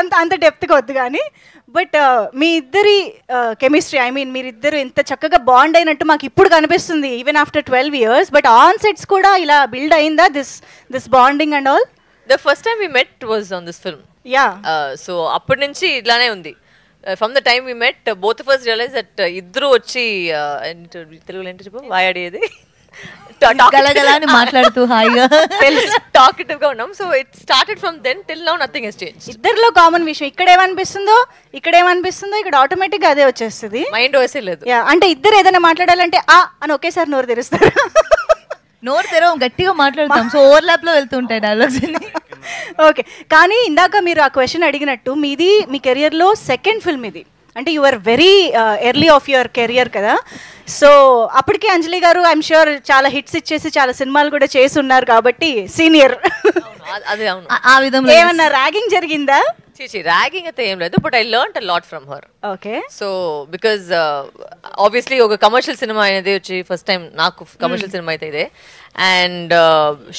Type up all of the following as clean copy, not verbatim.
అంత అంత డెప్త్గా వద్దు కానీ. బట్ మీ ఇద్దరి కెమిస్ట్రీ, ఐ మీన్ మీరిద్దరు ఎంత చక్కగా బాండ్ అయినట్టు మాకు ఇప్పుడు కనిపిస్తుంది even after 12 years. But on sets కూడా ఇలా బిల్డ్ అయిందా this bonding and all? The first time we met was on this film. Yeah. So అప్పటి నుంచి ఇట్లానే ఉంది. From the time we met, both of us realized that ఇద్దరు వచ్చి తెలుగులో ఏంటి చెప్పు వాయాడేది గలగలని మాట్లాడుతూ హాయిగా టాకిటివ్ గా ఉన్నాం. So it started from then till now nothing has change. ఇద్దరిలో కామన్ విషయం ఇక్కడ ఏమనిపిస్తుందో ఇక్కడ ఆటోమేటిక్ గా అదే వచ్చేస్తుంది. మైండ్ వేసే లేదు. అంటే ఇద్దరు ఏదైనా మాట్లాడాలంటే అని ఒకేసారి నోరు తెరుస్తారు. నోరు తెరవం గట్టిగా మాట్లాడతాం. సో ఓవర్లాప్ లో వెళ్తుంటాయి డైలాగ్స్ అన్ని. ఓకే, కానీ ఇందాక మీరు ఆ క్వశ్చన్ అడిగినట్టు మీది మీ కెరియర్లో సెకండ్ ఫిల్మ్ ఇది. అంటే you are very early of your career కదా. సో అప్పటికే అంజలి గారు ఐఎమ్ ష్యూర్ చాలా హిట్స్ ఇచ్చేసి చాలా సినిమాలు కూడా చేసి ఉన్నారు కాబట్టి సీనియర్. ఆ విధంగా ఏమన్నా ర్యాగింగ్ జరిగిందా? ర్యాగింగ్ అయితే ఏం లేదు, but I learned a lot from her. Okay. So because obviously ఒక కమర్షియల్ సినిమా అనేది వచ్చి ఫస్ట్ టైం నాకు కమర్షియల్ సినిమా అయితే ఇదే. And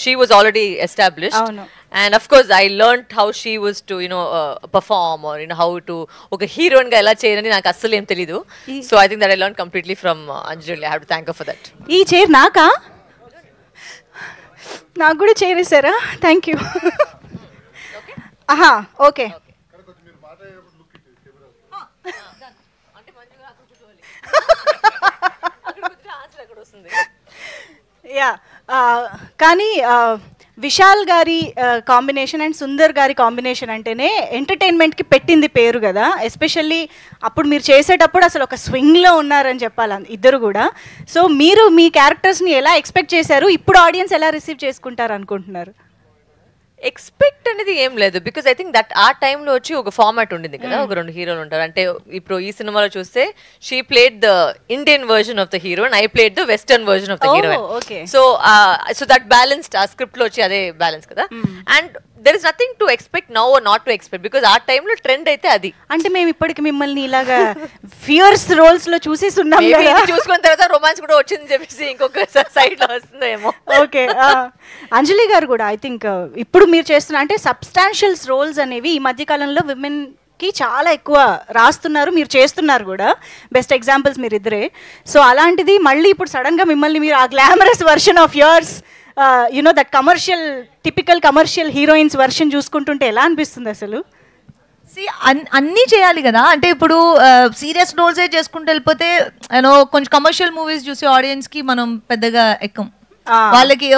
she was already established. And of course I learned how she was to perform or how to oka heroine ga ela cheyalani naaku assalu em teliyadu. So I think that I learned completely from Anjali. I have to thank her for that. ee chair naaka naaku kuda chair isara. thank you. Okay. aha okay. మీరు మాట్లాడేటప్పుడు look it camera అంటే మంచిగా అక్కడ కూర్చోవాలి. అక్కడ కూర్చో answer అక్కడ వస్తుంది. యా కానీ విశాల్ గారి కాంబినేషన్ అండ్ సుందర్ గారి కాంబినేషన్ అంటేనే ఎంటర్టైన్మెంట్కి పెట్టింది పేరు కదా. ఎస్పెషల్లీ అప్పుడు మీరు చేసేటప్పుడు అసలు ఒక స్వింగ్లో ఉన్నారని చెప్పాలి ఇద్దరు కూడా. సో మీరు మీ క్యారెక్టర్స్ని ఎలా ఎక్స్పెక్ట్ చేశారు, ఇప్పుడు ఆడియన్స్ ఎలా రిసీవ్ చేసుకుంటారు అనుకుంటున్నారు? ఎక్స్పెక్ట్ అనేది ఏం లేదు, బికాస్ ఐ థింక్ దట్ ఆ టైంలో వచ్చి ఒక ఫార్మాట్ ఉండింది కదా, ఒక 2 హీరోలు ఉంటారు. అంటే ఇప్పుడు ఈ సినిమాలో చూస్తే she played the Indian version of the hero and I played the western version of the heroine. So that balanced ఆ స్క్రిప్ట్ లో వచ్చి అదే బ్యాలెన్స్ కదా. And there is nothing to expect now or not to expect because ఆ టైంలో trend అయితే అది. అంటే మేము ఇప్పటికి మిమ్మల్ని ఇలాగా ఫియర్స్ రోల్స్ లో చూసేసి ఉన్నాం కదా, చూసుకున్న తర్వాత రొమాన్స్ కూడా వచ్చింది చెప్పేసి ఇంకొక సైడ్ లో వస్తుందేమో. ఓకే. అంజలి గారు కూడా ఐ థింక్ ఇప్పుడు మీరు చేస్తున్న అంటే సబ్స్టాన్షియల్స్ రోల్స్ అనేవి ఈ మధ్య కాలంలో విమెన్ కి చాలా ఎక్కువ రాస్తున్నారు, మీరు చేస్తున్నారు కూడా. బెస్ట్ ఎగ్జాంపుల్స్ మీరు ఇద్దరే. సో అలాంటిది మళ్ళీ ఇప్పుడు సడన్ గా మిమ్మల్ని మీరు ఆ glamorous version of yours that commercial typical commercial heroines version చూసుకుంటుంటే ఎలా అనిపిస్తుంది అసలు? అన్నీ చేయాలి కదా. అంటే ఇప్పుడు సీరియస్ రోల్సే చేసుకుంటూ వెళ్ళిపోతే కొంచెం కమర్షియల్ మూవీస్ చూసే ఆడియన్స్ కి మనం పెద్దగా ఎక్కం. వాళ్ళకి